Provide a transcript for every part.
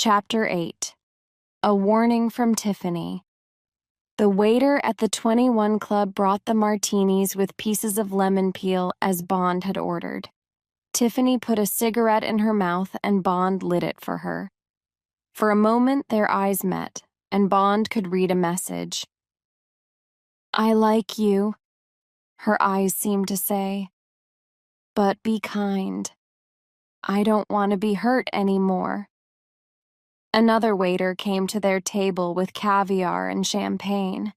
Chapter 8. A Warning from Tiffany. The waiter at the 21 Club brought the martinis with pieces of lemon peel as Bond had ordered. Tiffany put a cigarette in her mouth and Bond lit it for her. For a moment their eyes met, and Bond could read a message. "I like you," her eyes seemed to say. "But be kind. I don't want to be hurt anymore." Another waiter came to their table with caviar and champagne.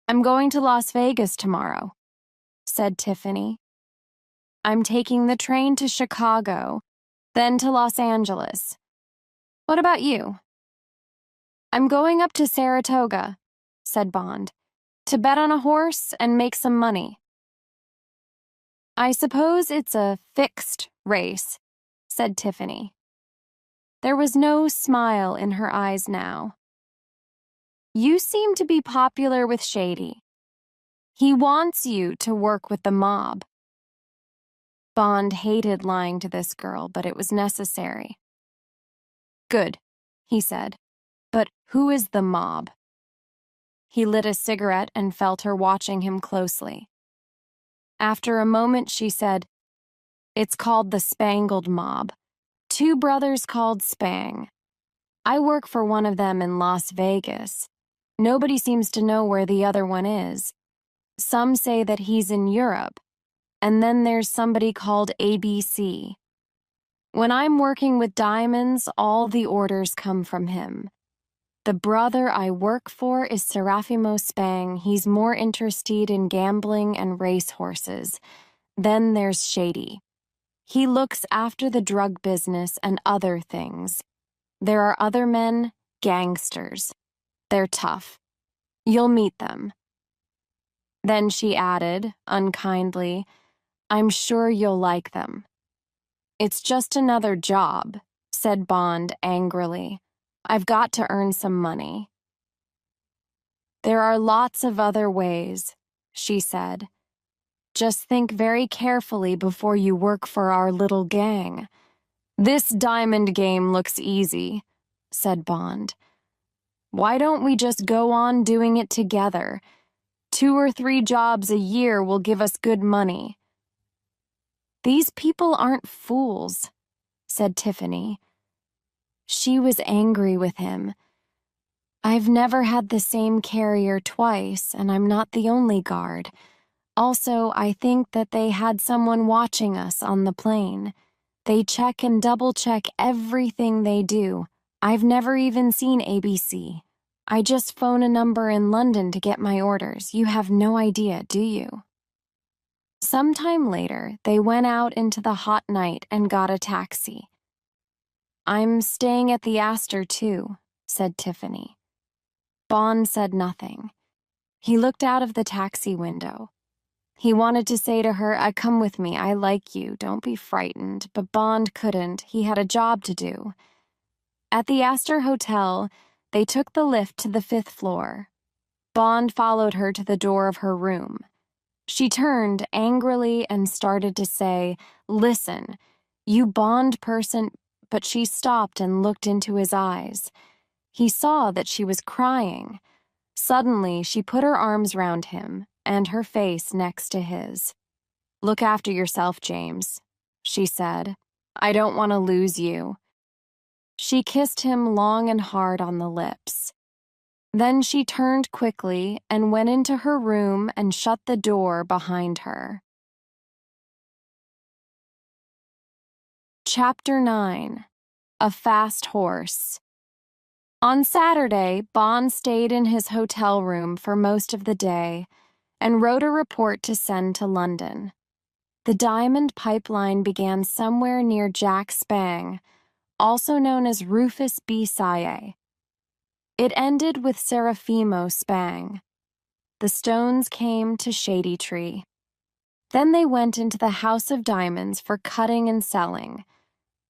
"I'm going to Las Vegas tomorrow," said Tiffany. "I'm taking the train to Chicago, then to Los Angeles. What about you?" "I'm going up to Saratoga," said Bond, "to bet on a horse and make some money." "I suppose it's a fixed race," said Tiffany. There was no smile in her eyes now. "You seem to be popular with Shady. He wants you to work with the mob." Bond hated lying to this girl, but it was necessary. "Good," he said. "But who is the mob?" He lit a cigarette and felt her watching him closely. After a moment, she said, "It's called the Spangled Mob. Two brothers called Spang. I work for one of them in Las Vegas. Nobody seems to know where the other one is. Some say that he's in Europe, and then there's somebody called ABC. When I'm working with diamonds, all the orders come from him. The brother I work for is Serafimo Spang. He's more interested in gambling and racehorses. Then there's Shady. He looks after the drug business and other things. There are other men, gangsters. They're tough. You'll meet them." Then she added, unkindly, "I'm sure you'll like them." "It's just another job," said Bond angrily. "I've got to earn some money." "There are lots of other ways," she said. "Just think very carefully before you work for our little gang." "This diamond game looks easy," said Bond. "Why don't we just go on doing it together? 2 or 3 jobs a year will give us good money." "These people aren't fools," said Tiffany. She was angry with him. "I've never had the same carrier twice, and I'm not the only guard. Also, I think that they had someone watching us on the plane. They check and double-check everything they do. I've never even seen ABC. I just phone a number in London to get my orders. You have no idea, do you?" Sometime later, they went out into the hot night and got a taxi. "I'm staying at the Astor, too," said Tiffany. Bond said nothing. He looked out of the taxi window. He wanted to say to her, "Come with me, I like you, don't be frightened," but Bond couldn't. He had a job to do. At the Astor Hotel, they took the lift to the 5th floor. Bond followed her to the door of her room. She turned angrily and started to say, "Listen, you Bond person," but she stopped and looked into his eyes. He saw that she was crying. Suddenly, she put her arms round him and her face next to his. "Look after yourself, James," she said. "I don't want to lose you." She kissed him long and hard on the lips. Then she turned quickly and went into her room and shut the door behind her. Chapter 9. A Fast Horse. On Saturday, Bond stayed in his hotel room for most of the day and wrote a report to send to London. The diamond pipeline began somewhere near Jack Spang, also known as Rufus B. Saye. It ended with Serafimo Spang. The stones came to Shady Tree. Then they went into the House of Diamonds for cutting and selling.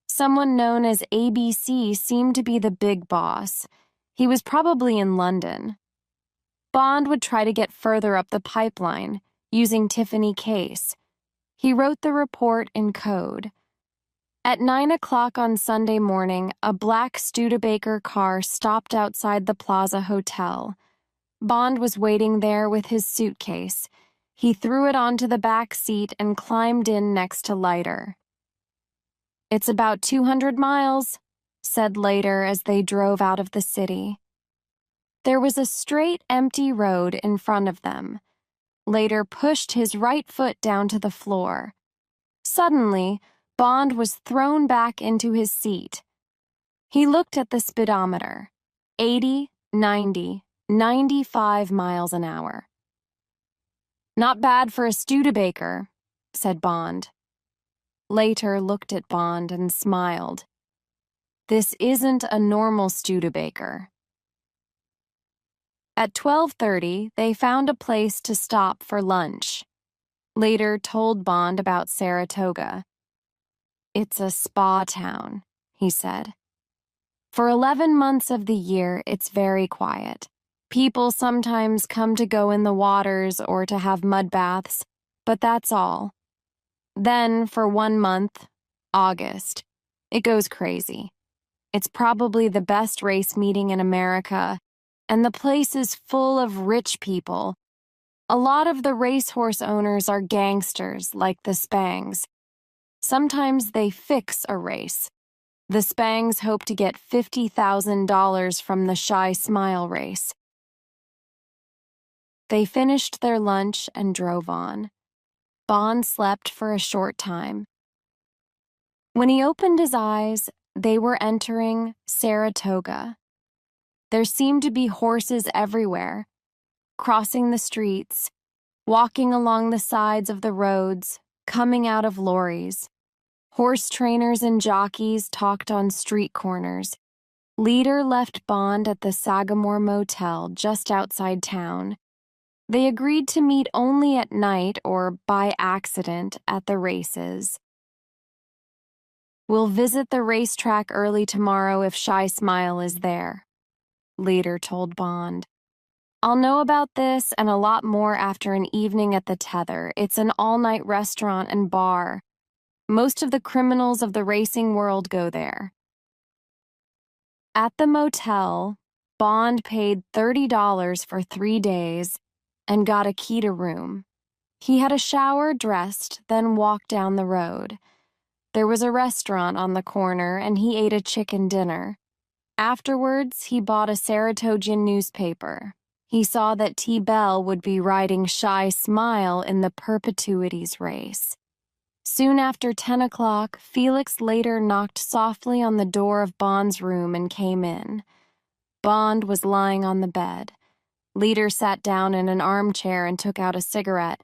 Someone known as ABC seemed to be the big boss. He was probably in London. Bond would try to get further up the pipeline, using Tiffany Case. He wrote the report in code. At 9 o'clock on Sunday morning, a black Studebaker car stopped outside the Plaza Hotel. Bond was waiting there with his suitcase. He threw it onto the back seat and climbed in next to Leiter. "It's about 200 miles, said Leiter as they drove out of the city. There was a straight, empty road in front of them. Leiter pushed his right foot down to the floor. Suddenly, Bond was thrown back into his seat. He looked at the speedometer. 80, 90, 95 miles an hour. "Not bad for a Studebaker," said Bond. Leiter looked at Bond and smiled. "This isn't a normal Studebaker." At 12:30, they found a place to stop for lunch. Leiter told Bond about Saratoga. "It's a spa town," he said. "For 11 months of the year, it's very quiet. People sometimes come to go in the waters or to have mud baths, but that's all. Then, for 1 month, August, it goes crazy. It's probably the best race meeting in America, and the place is full of rich people. A lot of the racehorse owners are gangsters like the Spangs. Sometimes they fix a race. The Spangs hope to get $50,000 from the Shy Smile race." They finished their lunch and drove on. Bond slept for a short time. When he opened his eyes, they were entering Saratoga. There seemed to be horses everywhere, crossing the streets, walking along the sides of the roads, coming out of lorries. Horse trainers and jockeys talked on street corners. Leiter left Bond at the Sagamore Motel just outside town. They agreed to meet only at night or by accident at the races. "We'll visit the racetrack early tomorrow if Shy Smile is there," Leiter told Bond. "I'll know about this and a lot more after an evening at the Tether. It's an all-night restaurant and bar. Most of the criminals of the racing world go there." At the motel, Bond paid $30 for 3 days and got a key to room. He had a shower, dressed, then walked down the road. There was a restaurant on the corner, and he ate a chicken dinner. Afterwards, he bought a Saratogian newspaper. He saw that T. Bell would be riding Shy Smile in the Perpetuities race. Soon after 10 o'clock, Felix Leiter knocked softly on the door of Bond's room and came in. Bond was lying on the bed. Leiter sat down in an armchair and took out a cigarette.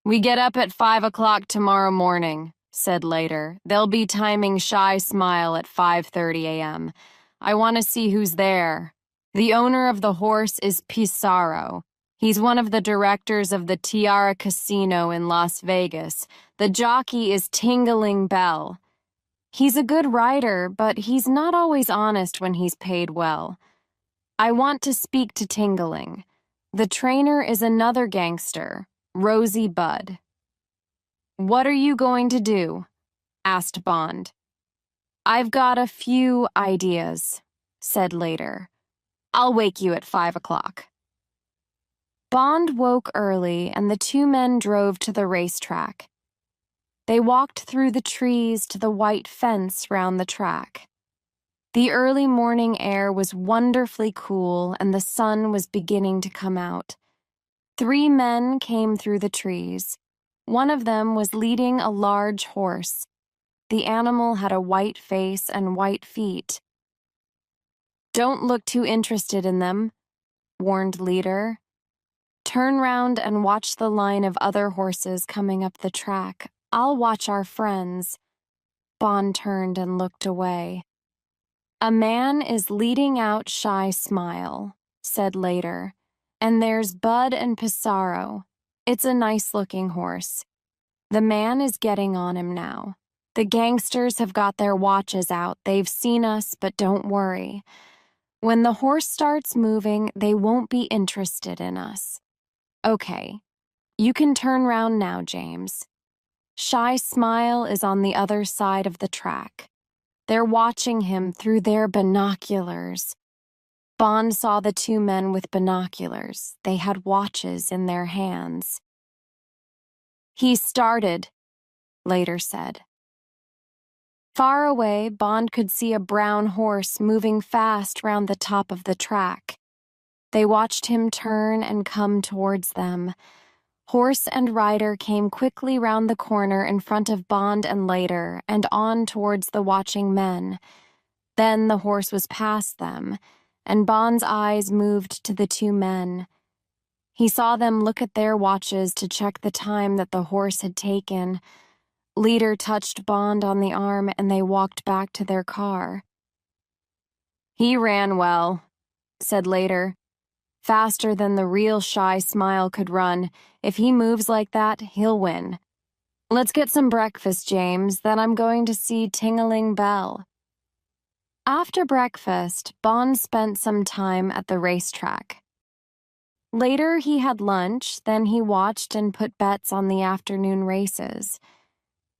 "We get up at 5 o'clock tomorrow morning," said Leiter. "They'll be timing Shy Smile at 5:30 a.m. I want to see who's there. The owner of the horse is Pissarro. He's one of the directors of the Tiara Casino in Las Vegas. The jockey is Tingling Bell. He's a good rider, but he's not always honest when he's paid well. I want to speak to Tingling. The trainer is another gangster, Rosie Budd." "What are you going to do?" asked Bond. "I've got a few ideas," said Leiter. "I'll wake you at 5 o'clock. Bond woke early, and the two men drove to the racetrack. They walked through the trees to the white fence round the track. The early morning air was wonderfully cool, and the sun was beginning to come out. 3 men came through the trees. One of them was leading a large horse. The animal had a white face and white feet. "Don't look too interested in them," warned Leiter. "Turn round and watch the line of other horses coming up the track. I'll watch our friends." Bond turned and looked away. "A man is leading out Shy Smile," said Leiter. "And there's Bud and Pissarro. It's a nice-looking horse. The man is getting on him now. The gangsters have got their watches out. They've seen us, but don't worry. When the horse starts moving, they won't be interested in us. Okay, you can turn round now, James." Shy Smile is on the other side of the track. They're watching him through their binoculars. Bond saw the two men with binoculars. They had watches in their hands. He started, later said. Far away, Bond could see a brown horse moving fast round the top of the track. They watched him turn and come towards them. Horse and rider came quickly round the corner in front of Bond and later, and on towards the watching men. Then the horse was past them, and Bond's eyes moved to the two men. He saw them look at their watches to check the time that the horse had taken. Leader touched Bond on the arm, and they walked back to their car. "He ran well," said Later. "Faster than the real Shy Smile could run. If he moves like that, he'll win. Let's get some breakfast, James, then I'm going to see Ting-a-ling Bell." After breakfast, Bond spent some time at the racetrack. Later, he had lunch, then he watched and put bets on the afternoon races.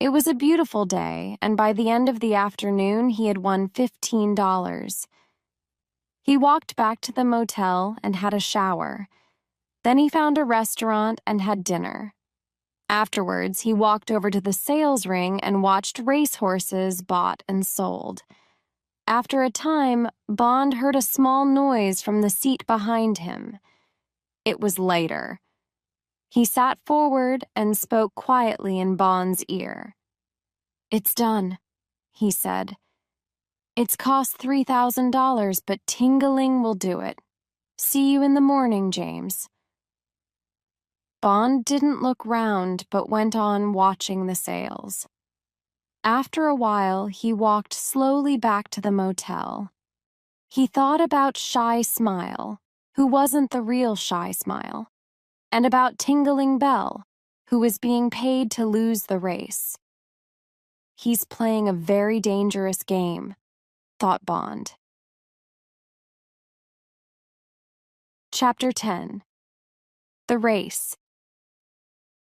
It was a beautiful day, and by the end of the afternoon, he had won $15. He walked back to the motel and had a shower. Then he found a restaurant and had dinner. Afterwards, he walked over to the sales ring and watched racehorses bought and sold. After a time, Bond heard a small noise from the seat behind him. It was Later. He sat forward and spoke quietly in Bond's ear. "It's done," he said. "It's cost $3,000, but Ting-a-ling will do it. See you in the morning, James." Bond didn't look round, but went on watching the sales. After a while, he walked slowly back to the motel. He thought about Shy Smile, who wasn't the real Shy Smile, and about Ting-a-ling Bell, who was being paid to lose the race. "He's playing a very dangerous game," thought Bond. Chapter 10. The Race.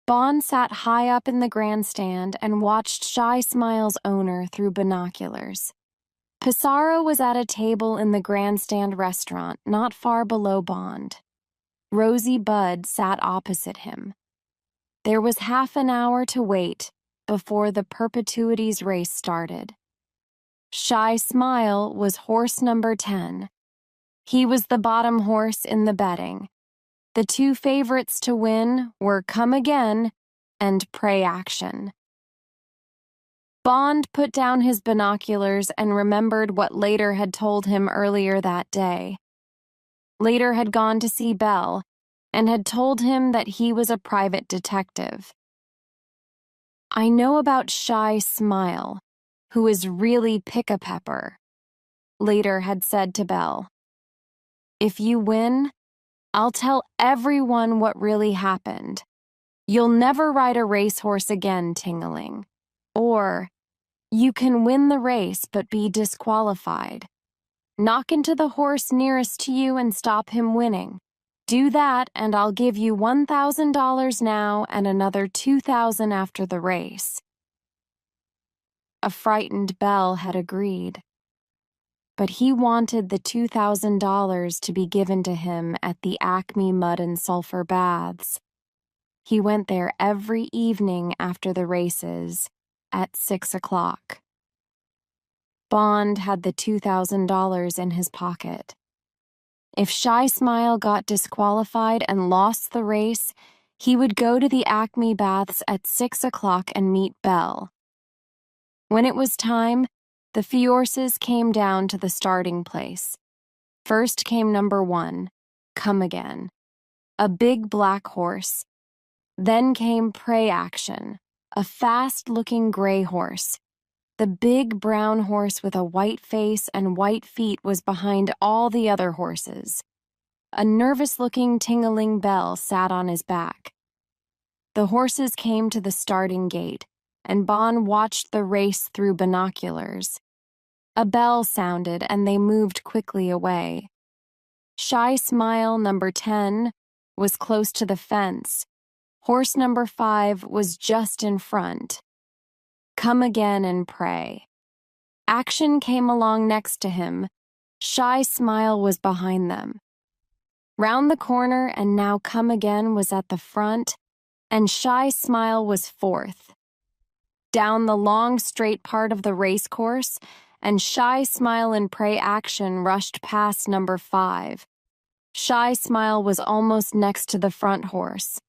Bond sat high up in the grandstand and watched Shy Smile's owner through binoculars. Pissarro was at a table in the grandstand restaurant not far below Bond. Rosie Budd sat opposite him. There was half an hour to wait before the Perpetuities race started. Shy Smile was horse number 10. He was the bottom horse in the betting. The two favorites to win were Come Again and Pray Action. Bond put down his binoculars and remembered what Later had told him earlier that day. Later had gone to see Bell and had told him that he was a private detective. "I know about Shy Smile, who is really Pick-a-Pepper," Later had said to Bell. "If you win, I'll tell everyone what really happened. You'll never ride a racehorse again, Ting-a-ling. Or, you can win the race but be disqualified. Knock into the horse nearest to you and stop him winning. Do that and I'll give you $1,000 now and another $2,000 after the race." A frightened Bell had agreed. But he wanted the $2,000 to be given to him at the Acme Mud and Sulphur Baths. He went there every evening after the races at 6 o'clock. Bond had the $2,000 in his pocket. If Shy Smile got disqualified and lost the race, he would go to the Acme Baths at 6 o'clock and meet Bell. When it was time, the horses came down to the starting place. First came number 1, Come Again, a big black horse. Then came Pray Action, a fast-looking gray horse. The big brown horse with a white face and white feet was behind all the other horses. A nervous-looking Ting-a-ling Bell sat on his back. The horses came to the starting gate, and Bond watched the race through binoculars. A bell sounded, and they moved quickly away. Shy Smile number 10 was close to the fence. Horse number 5 was just in front. Come again and pray. Action came along next to him. Shy Smile was behind them. Round the corner, and now Come Again was at the front, and Shy Smile was fourth. Down the long, straight part of the race course, and Shy Smile and Pray Action rushed past number 5. Shy Smile was almost next to the front horse.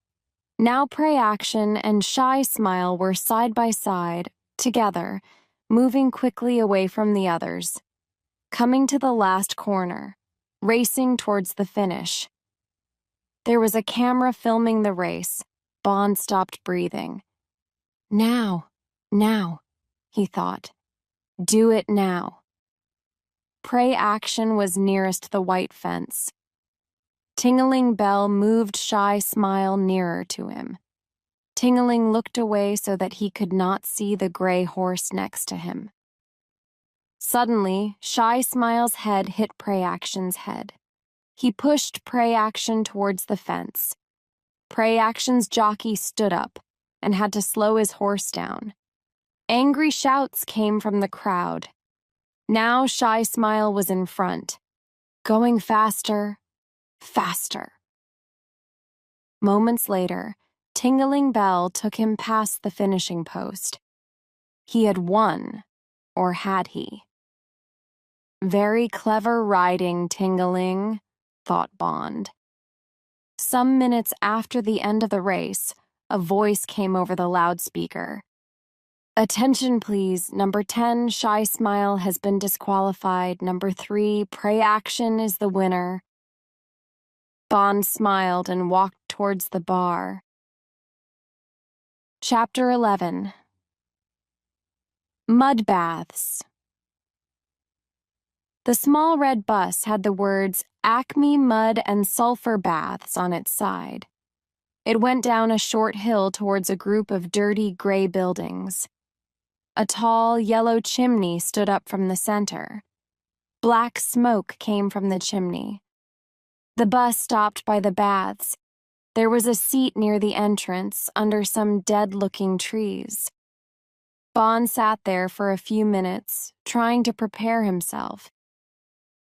Now Pray Action and Shy Smile were side by side, together, moving quickly away from the others. Coming to the last corner, racing towards the finish. There was a camera filming the race. Bond stopped breathing. Now, he thought. Do it now. Pray Action was nearest the white fence. Ting-a-ling Bell moved Shy Smile nearer to him. Ting-a-ling looked away so that he could not see the gray horse next to him. Suddenly, Shy Smile's head hit Pray Action's head. He pushed Pray Action towards the fence. Pray Action's jockey stood up and had to slow his horse down. Angry shouts came from the crowd. Now Shy Smile was in front, going faster, faster. Moments later, Ting-a-ling Bell took him past the finishing post. He had won, or had he? Very clever riding, Ting-a-ling, thought Bond. Some minutes after the end of the race, a voice came over the loudspeaker. Attention please, number 10, Shy Smile has been disqualified. Number 3, Pray Action is the winner. Bond smiled and walked towards the bar. Chapter 11. Mud Baths. The small red bus had the words Acme Mud and Sulfur Baths on its side. It went down a short hill towards a group of dirty gray buildings. A tall, yellow chimney stood up from the center. Black smoke came from the chimney. The bus stopped by the baths. There was a seat near the entrance, under some dead-looking trees. Bond sat there for a few minutes, trying to prepare himself.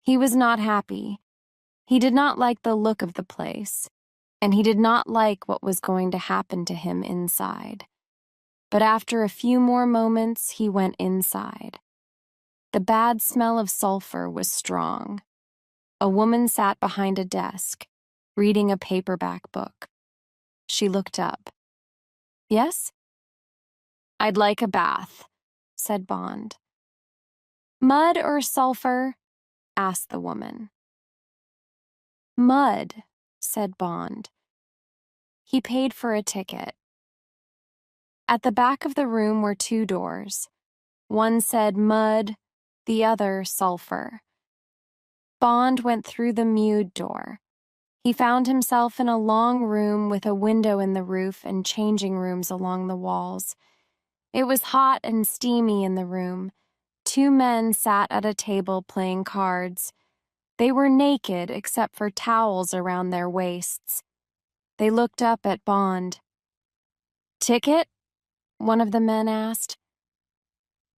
He was not happy. He did not like the look of the place, and he did not like what was going to happen to him inside. But after a few more moments, he went inside. The bad smell of sulfur was strong. A woman sat behind a desk, reading a paperback book. She looked up. Yes? I'd like a bath, said Bond. Mud or sulfur? Asked the woman. Mud, said Bond. He paid for a ticket. At the back of the room were 2 doors. One said mud, the other sulfur. Bond went through the mewed door. He found himself in a long room with a window in the roof and changing rooms along the walls. It was hot and steamy in the room. 2 men sat at a table playing cards. They were naked except for towels around their waists. They looked up at Bond. Ticket? One of the men asked.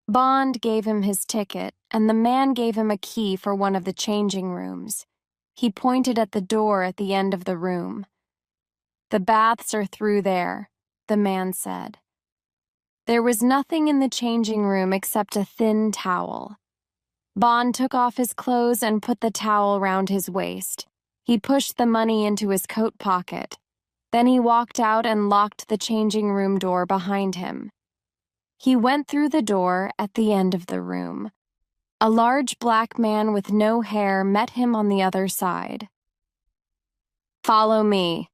Bond gave him his ticket, and the man gave him a key for one of the changing rooms. He pointed at the door at the end of the room. The baths are through there, the man said. There was nothing in the changing room except a thin towel. Bond took off his clothes and put the towel round his waist. He pushed the money into his coat pocket. Then he walked out and locked the changing room door behind him. He went through the door at the end of the room. A large black man with no hair met him on the other side. Follow me,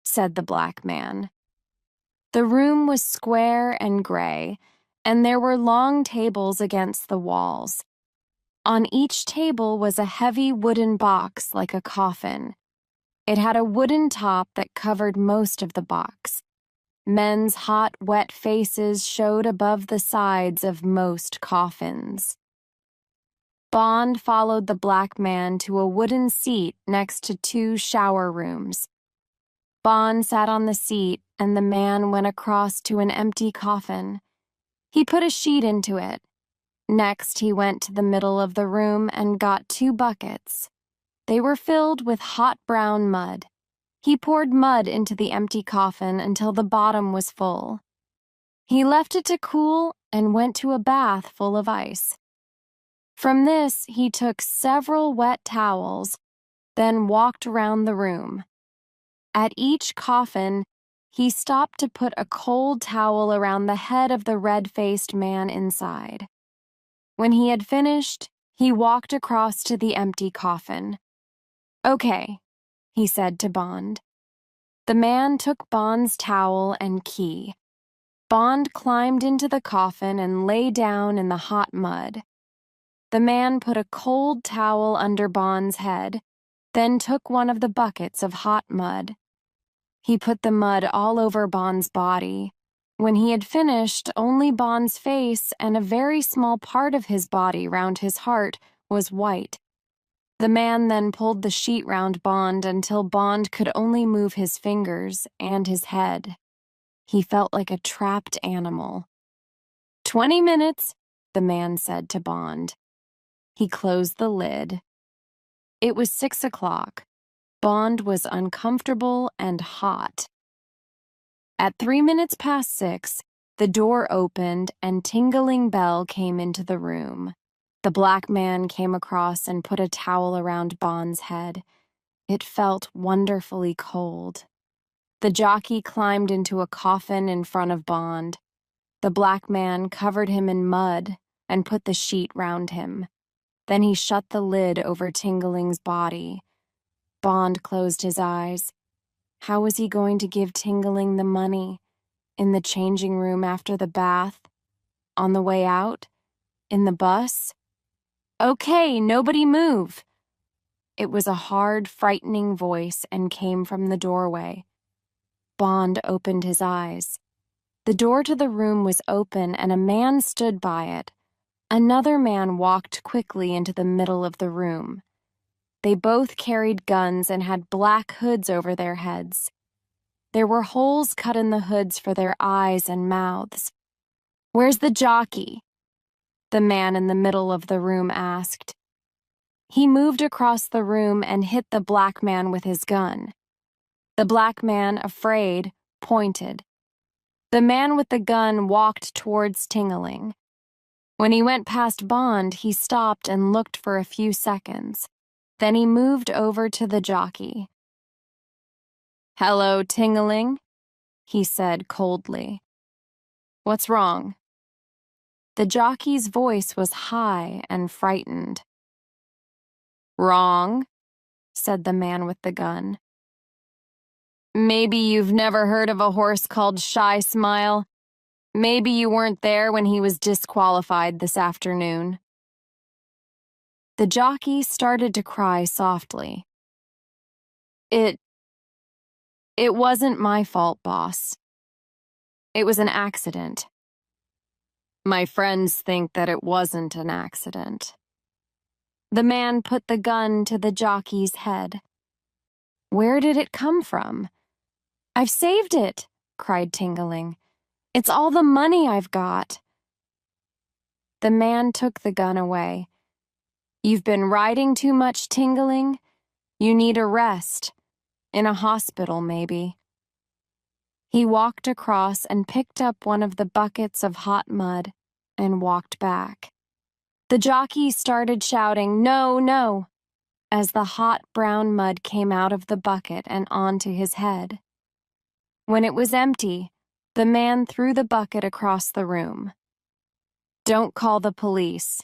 said the black man. The room was square and gray, and there were long tables against the walls. On each table was a heavy wooden box like a coffin. It had a wooden top that covered most of the box. Men's hot, wet faces showed above the sides of most coffins. Bond followed the black man to a wooden seat next to 2 shower rooms. Bond sat on the seat, and the man went across to an empty coffin. He put a sheet into it. Next, he went to the middle of the room and got 2 buckets. They were filled with hot brown mud. He poured mud into the empty coffin until the bottom was full. He left it to cool and went to a bath full of ice. From this, he took several wet towels, then walked around the room. At each coffin, he stopped to put a cold towel around the head of the red-faced man inside. When he had finished, he walked across to the empty coffin. "Okay," he said to Bond. The man took Bond's towel and key. Bond climbed into the coffin and lay down in the hot mud. The man put a cold towel under Bond's head, then took one of the buckets of hot mud. He put the mud all over Bond's body. When he had finished, only Bond's face and a very small part of his body round his heart was white. The man then pulled the sheet round Bond until Bond could only move his fingers and his head. He felt like a trapped animal. 20 minutes, the man said to Bond. He closed the lid. It was 6 o'clock. Bond was uncomfortable and hot. At 3 minutes past 6, the door opened and Tingling Bell came into the room. The black man came across and put a towel around Bond's head. It felt wonderfully cold. The jockey climbed into a coffin in front of Bond. The black man covered him in mud and put the sheet round him. Then he shut the lid over Tingling's body. Bond closed his eyes. How was he going to give Tingling the money? In the changing room after the bath? On the way out? In the bus? "Okay, nobody move." It was a hard, frightening voice and came from the doorway. Bond opened his eyes. The door to the room was open and a man stood by it. Another man walked quickly into the middle of the room. They both carried guns and had black hoods over their heads. There were holes cut in the hoods for their eyes and mouths. "Where's the jockey?" the man in the middle of the room asked. He moved across the room and hit the black man with his gun. The black man, afraid, pointed. The man with the gun walked towards Tingling. When he went past Bond, he stopped and looked for a few seconds. Then he moved over to the jockey. "Hello, Tingling," he said coldly. "What's wrong?" The jockey's voice was high and frightened. "Wrong," said the man with the gun. "Maybe you've never heard of a horse called Shy Smile. Maybe you weren't there when he was disqualified this afternoon." The jockey started to cry softly. It wasn't my fault, boss. It was an accident. My friends think that it wasn't an accident." The man put the gun to the jockey's head. "Where did it come from?" "I've saved it," cried Tingling. "It's all the money I've got." The man took the gun away. "You've been riding too much, Tingling. You need a rest. In a hospital, maybe." He walked across and picked up one of the buckets of hot mud and walked back. The jockey started shouting, "No, no," as the hot brown mud came out of the bucket and onto his head. When it was empty, the man threw the bucket across the room. "Don't call the police,"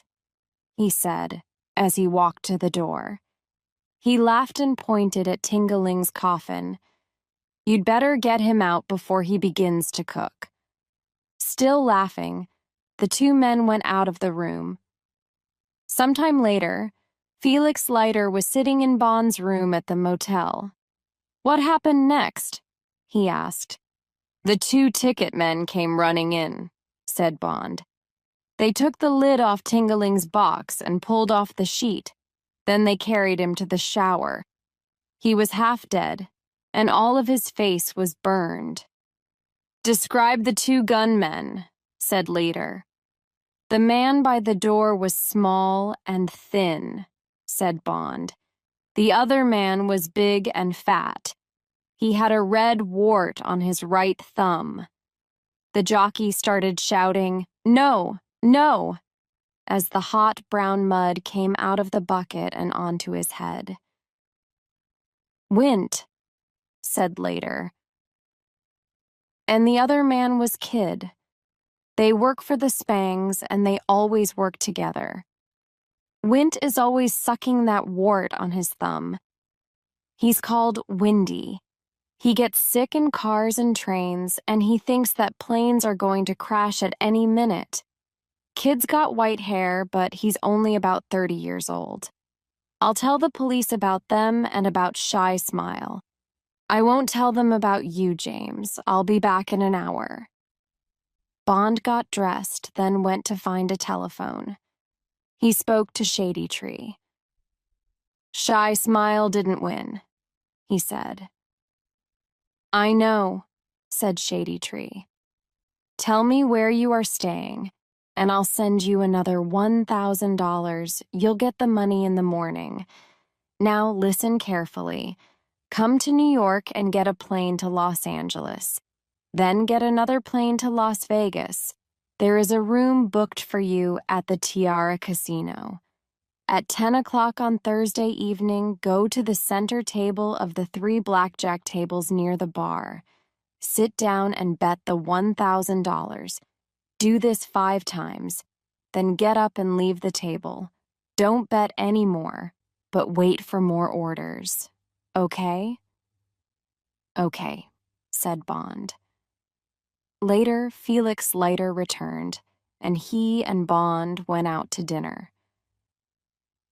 he said as he walked to the door. He laughed and pointed at Tingling's coffin. "You'd better get him out before he begins to cook." Still laughing, the 2 men went out of the room. Sometime later, Felix Leiter was sitting in Bond's room at the motel. "What happened next?" he asked. "The 2 ticket men came running in," said Bond. "They took the lid off Tingling's box and pulled off the sheet. Then they carried him to the shower. He was half dead. and all of his face was burned. "Describe the two gunmen," said Leader. "The man by the door was small and thin," said Bond. "The other man was big and fat. He had a red wart on his right thumb." The jockey started shouting, "No, no," as the hot brown mud came out of the bucket and onto his head. "Wint," said Later. "And the other man was Kid. They work for the Spangs, and they always work together. Wint is always sucking that wart on his thumb. He's called Windy. He gets sick in cars and trains, and he thinks that planes are going to crash at any minute. Kid's got white hair, but he's only about 30 years old. I'll tell the police about them and about Shy Smile. I won't tell them about you, James. I'll be back in an hour." Bond got dressed, then went to find a telephone. He spoke to Shady Tree. "Shy Smile didn't win," he said. "I know," said Shady Tree. "Tell me where you are staying, and I'll send you another $1,000. You'll get the money in the morning. Now listen carefully. Come to New York and get a plane to Los Angeles. Then get another plane to Las Vegas. There is a room booked for you at the Tiara Casino. At 10 o'clock on Thursday evening, go to the center table of the 3 blackjack tables near the bar. Sit down and bet the $1,000. Do this 5 times. Then get up and leave the table. Don't bet any more, but wait for more orders. Okay?" "Okay," said Bond. Later, Felix Leiter returned, and he and Bond went out to dinner.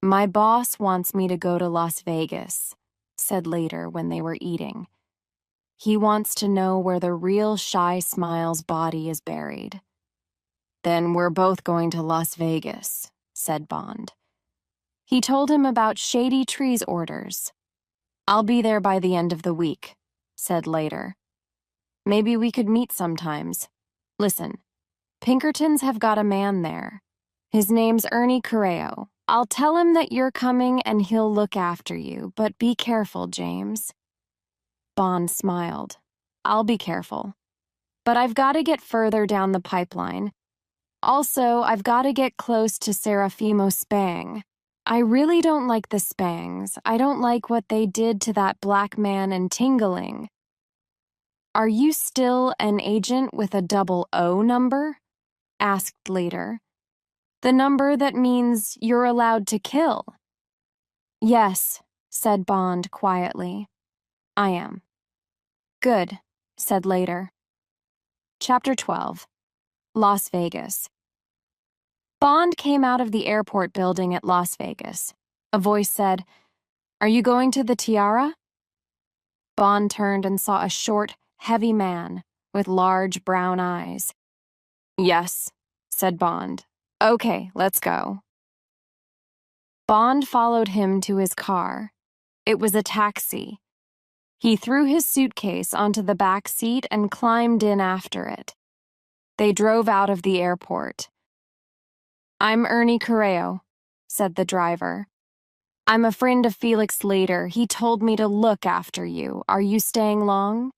"My boss wants me to go to Las Vegas," said Leiter when they were eating. "He wants to know where the real Shy Smile's body is buried." "Then we're both going to Las Vegas," said Bond. He told him about Shady Tree's orders. "I'll be there by the end of the week," said Leiter. "Maybe we could meet sometimes. Listen, Pinkertons have got a man there. His name's Ernie Correo. I'll tell him that you're coming and he'll look after you, but be careful, James." Bond smiled. "I'll be careful. But I've got to get further down the pipeline. Also, I've got to get close to Serafimo Spang. I really don't like the Spangs. I don't like what they did to that black man in Tingling." "Are you still an agent with a 00 number?" asked Leader. "The number that means you're allowed to kill." "Yes," said Bond quietly. "I am." "Good," said Leader. Chapter 12. Las Vegas. Bond came out of the airport building at Las Vegas. A voice said, "Are you going to the Tiara?" Bond turned and saw a short, heavy man with large brown eyes. "Yes," said Bond. "Okay, let's go." Bond followed him to his car. It was a taxi. He threw his suitcase onto the back seat and climbed in after it. They drove out of the airport. "I'm Ernie Correo," said the driver. "I'm a friend of Felix Leiter. He told me to look after you. Are you staying long?"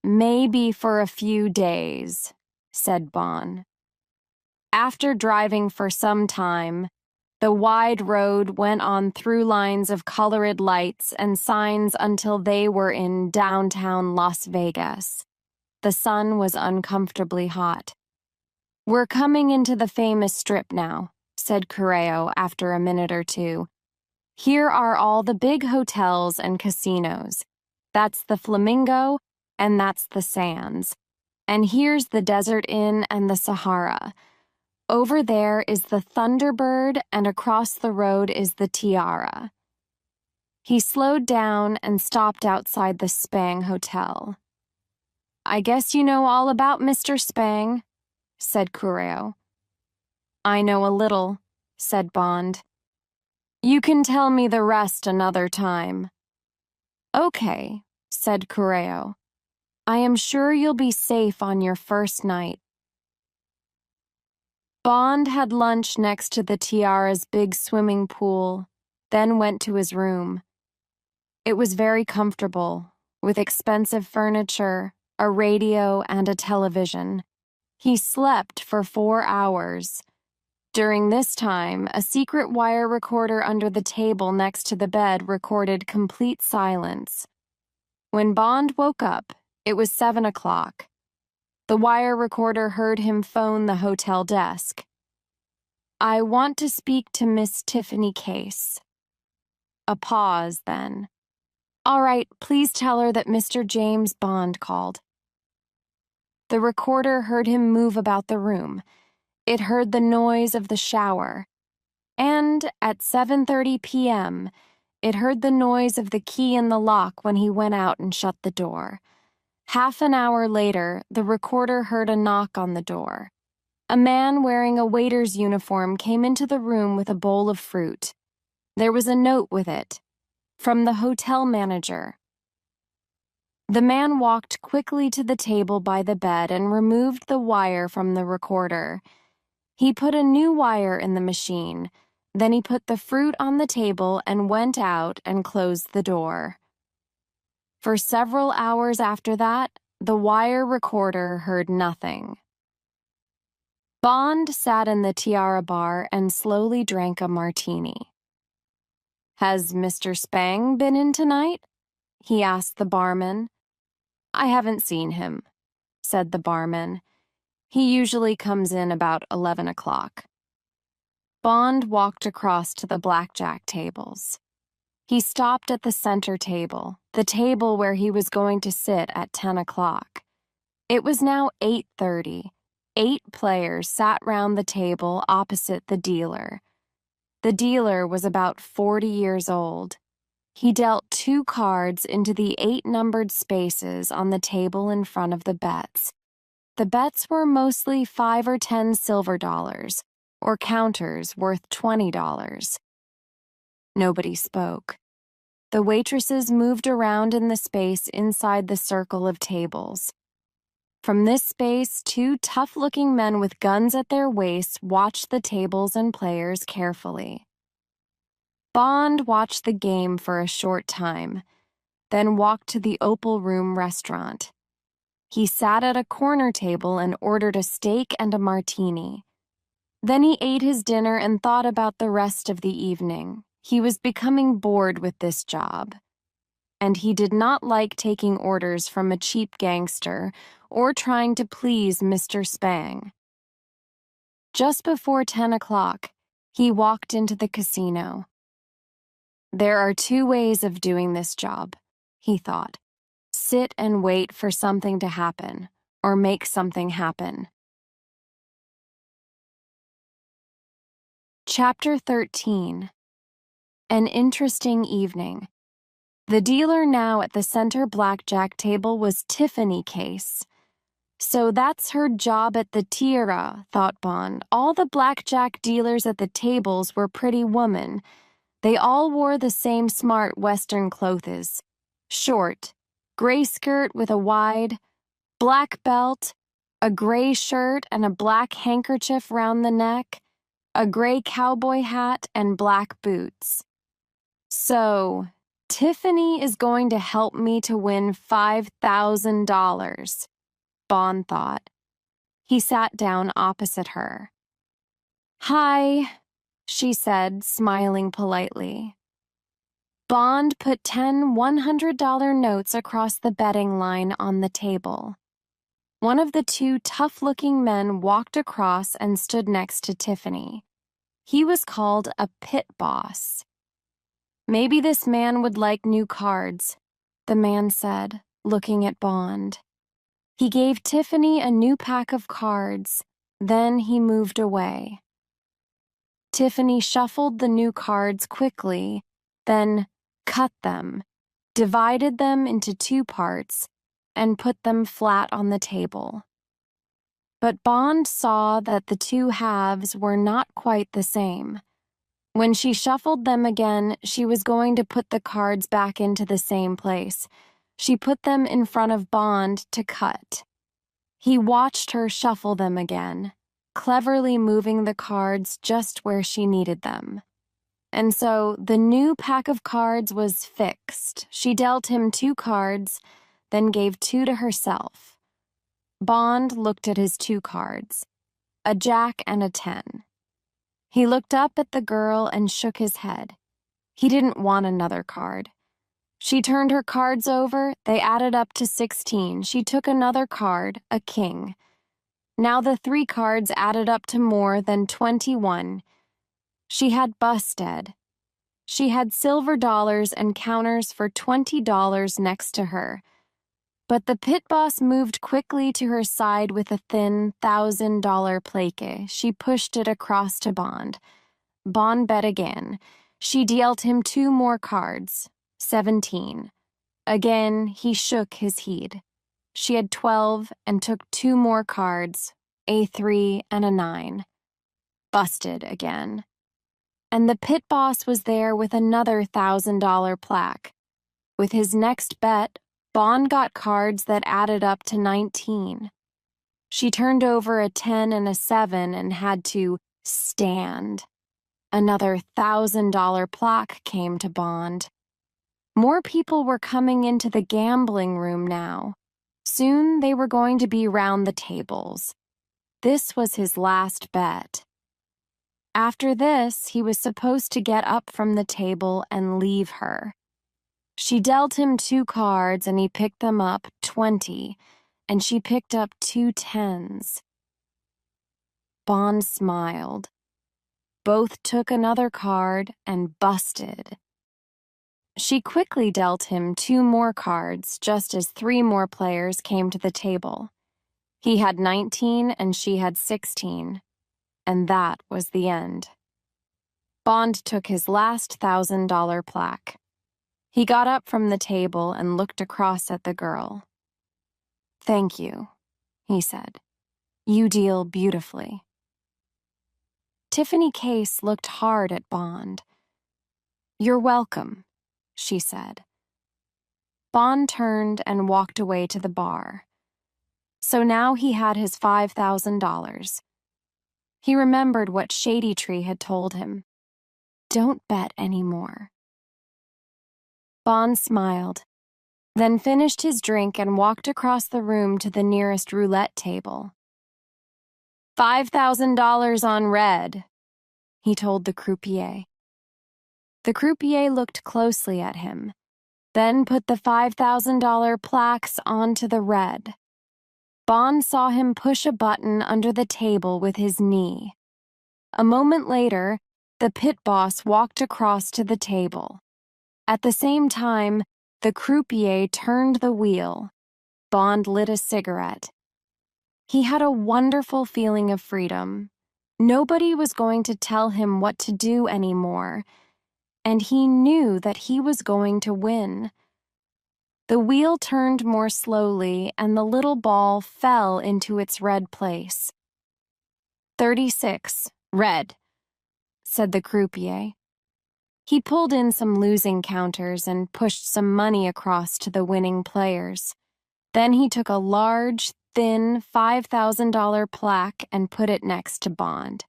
"Maybe for a few days," said Bond. After driving for some time, the wide road went on through lines of colored lights and signs until they were in downtown Las Vegas. The sun was uncomfortably hot. "We're coming into the famous strip now," said Correo after a minute or two. "Here are all the big hotels and casinos. That's the Flamingo, and that's the Sands. And here's the Desert Inn and the Sahara. Over there is the Thunderbird, and across the road is the Tiara." He slowed down and stopped outside the Spang Hotel. "I guess you know all about Mr. Spang," said Correo. "I know a little," said Bond. "You can tell me the rest another time." "Okay," said Correo. "I am sure you'll be safe on your first night." Bond had lunch next to the Tiara's big swimming pool, then went to his room. It was very comfortable, with expensive furniture, a radio, and a television. He slept for 4 hours. During this time, a secret wire recorder under the table next to the bed recorded complete silence. When Bond woke up, it was 7 o'clock. The wire recorder heard him phone the hotel desk. "I want to speak to Miss Tiffany Case." A pause, then. "All right, please tell her that Mr. James Bond called." The recorder heard him move about the room. It heard the noise of the shower. And at 7:30 p.m., it heard the noise of the key in the lock when he went out and shut the door. Half an hour later, the recorder heard a knock on the door. A man wearing a waiter's uniform came into the room with a bowl of fruit. There was a note with it, from the hotel manager. The man walked quickly to the table by the bed and removed the wire from the recorder. He put a new wire in the machine. Then he put the fruit on the table and went out and closed the door. For several hours after that, the wire recorder heard nothing. Bond sat in the Tiara bar and slowly drank a martini. "Has Mr. Spang been in tonight?" he asked the barman. "I haven't seen him," said the barman. "He usually comes in about 11 o'clock. Bond walked across to the blackjack tables. He stopped at the center table, the table where he was going to sit at 10 o'clock. It was now 8:30. 8 players sat round the table opposite the dealer. The dealer was about 40 years old. He dealt 2 cards into the 8 numbered spaces on the table in front of the bets. The bets were mostly 5 or 10 silver dollars, or counters worth $20. Nobody spoke. The waitresses moved around in the space inside the circle of tables. From this space, 2 tough-looking men with guns at their waists watched the tables and players carefully. Bond watched the game for a short time, then walked to the Opal Room restaurant. He sat at a corner table and ordered a steak and a martini. Then he ate his dinner and thought about the rest of the evening. He was becoming bored with this job, and he did not like taking orders from a cheap gangster or trying to please Mr. Spang. Just before 10 o'clock, he walked into the casino. "There are 2 ways of doing this job," he thought. "Sit and wait for something to happen, or make something happen." Chapter 13. An interesting evening. The dealer now at the center blackjack table was Tiffany Case. So that's her job at the Tiara, thought Bond. All the blackjack dealers at the tables were pretty women. They all wore the same smart Western clothes. Short, gray skirt with a wide, black belt, a gray shirt and a black handkerchief round the neck, a gray cowboy hat, and black boots. So, Tiffany is going to help me to win $5,000, Bond thought. He sat down opposite her. "Hi," she said, smiling politely. Bond put 10 $100 notes across the betting line on the table. One of the 2 tough-looking men walked across and stood next to Tiffany. He was called a pit boss. "Maybe this man would like new cards," the man said, looking at Bond. He gave Tiffany a new pack of cards, then he moved away. Tiffany shuffled the new cards quickly, then cut them, divided them into 2 parts, and put them flat on the table. But Bond saw that the 2 halves were not quite the same. When she shuffled them again, she was going to put the cards back into the same place. She put them in front of Bond to cut. He watched her shuffle them again, cleverly moving the cards just where she needed them. And so the new pack of cards was fixed. She dealt him 2 cards, then gave 2 to herself. Bond looked at his 2 cards, a jack and a 10. He looked up at the girl and shook his head. He didn't want another card. She turned her cards over. They added up to 16. She took another card, a king. Now the 3 cards added up to more than 21. She had busted. She had silver dollars and counters for $20 next to her. But the pit boss moved quickly to her side with a thin $1,000 plaque. She pushed it across to Bond. Bond bet again. She dealt him 2 more cards, 17. Again, he shook his head. She had 12 and took 2 more cards, a 3 and a 9. Busted again. And the pit boss was there with another $1,000 plaque. With his next bet, Bond got cards that added up to 19. She turned over a 10 and a 7 and had to stand. Another $1,000 plaque came to Bond. More people were coming into the gambling room now. Soon they were going to be round the tables. This was his last bet. After this, he was supposed to get up from the table and leave her. She dealt him 2 cards and he picked them up, 20, and she picked up 2 10s. Bond smiled. Both took another card and busted. She quickly dealt him 2 more cards just as 3 more players came to the table. He had 19 and she had 16. And that was the end. Bond took his last $1,000 plaque. He got up from the table and looked across at the girl. "Thank you," he said. "You deal beautifully." Tiffany Case looked hard at Bond. "You're welcome," she said. Bond turned and walked away to the bar. So now he had his $5,000. He remembered what Shady Tree had told him. Don't bet anymore. Bond smiled, then finished his drink and walked across the room to the nearest roulette table. $5,000 on red, he told the croupier. The croupier looked closely at him, then put the $5,000 plaques onto the red. Bond saw him push a button under the table with his knee. A moment later, the pit boss walked across to the table. At the same time, the croupier turned the wheel. Bond lit a cigarette. He had a wonderful feeling of freedom. Nobody was going to tell him what to do anymore, and he knew that he was going to win. The wheel turned more slowly, and the little ball fell into its red place. 36, red, said the croupier. He pulled in some losing counters and pushed some money across to the winning players. Then he took a large, thin $5,000 plaque and put it next to Bond.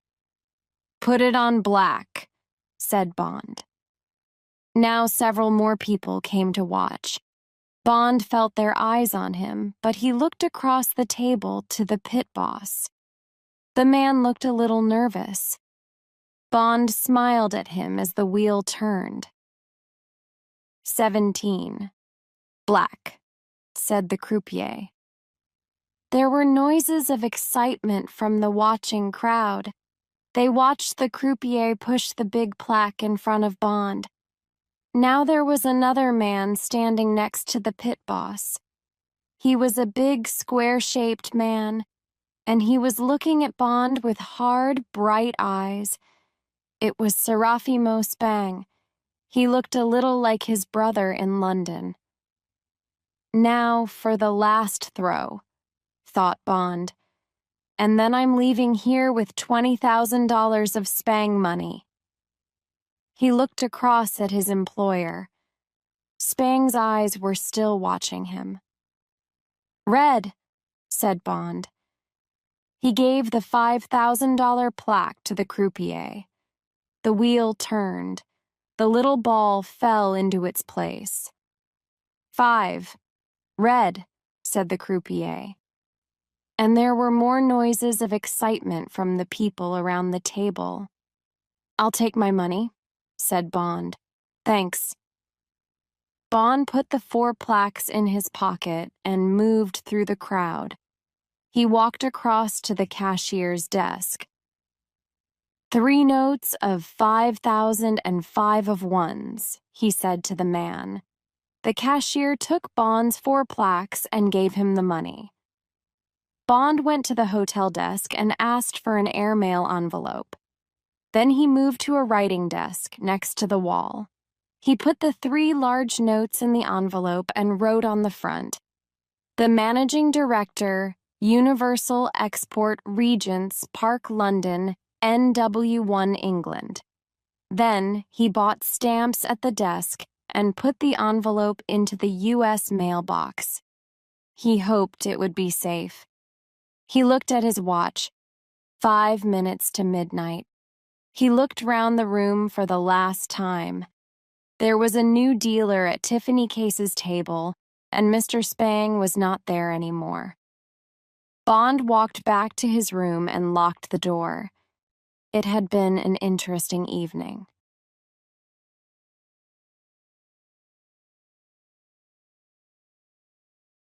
"Put it on black," said Bond. Now several more people came to watch. Bond felt their eyes on him, but he looked across the table to the pit boss. The man looked a little nervous. Bond smiled at him as the wheel turned. 17. Black, said the croupier. There were noises of excitement from the watching crowd. They watched the croupier push the big plaque in front of Bond. Now there was another man standing next to the pit boss. He was a big, square-shaped man, and he was looking at Bond with hard, bright eyes. It was Serafimo Spang. He looked a little like his brother in London. Now for the last throw, thought Bond. And then I'm leaving here with $20,000 of Spang money. He looked across at his employer. Spang's eyes were still watching him. "Red," said Bond. He gave the $5,000 plaque to the croupier. The wheel turned. The little ball fell into its place. "5. Red," said the croupier. And there were more noises of excitement from the people around the table. "I'll take my money," said Bond. "Thanks." Bond put the 4 plaques in his pocket and moved through the crowd. He walked across to the cashier's desk. 3 notes of 5,000 and 5 of ones, he said to the man. The cashier took Bond's 4 plaques and gave him the money. Bond went to the hotel desk and asked for an airmail envelope. Then he moved to a writing desk next to the wall. He put the 3 large notes in the envelope and wrote on the front, "The Managing Director, Universal Export Regents Park, London, NW1 England." Then he bought stamps at the desk and put the envelope into the U.S. mailbox. He hoped it would be safe. He looked at his watch. 5 minutes to midnight. He looked round the room for the last time. There was a new dealer at Tiffany Case's table, and Mr. Spang was not there anymore. Bond walked back to his room and locked the door. It had been an interesting evening.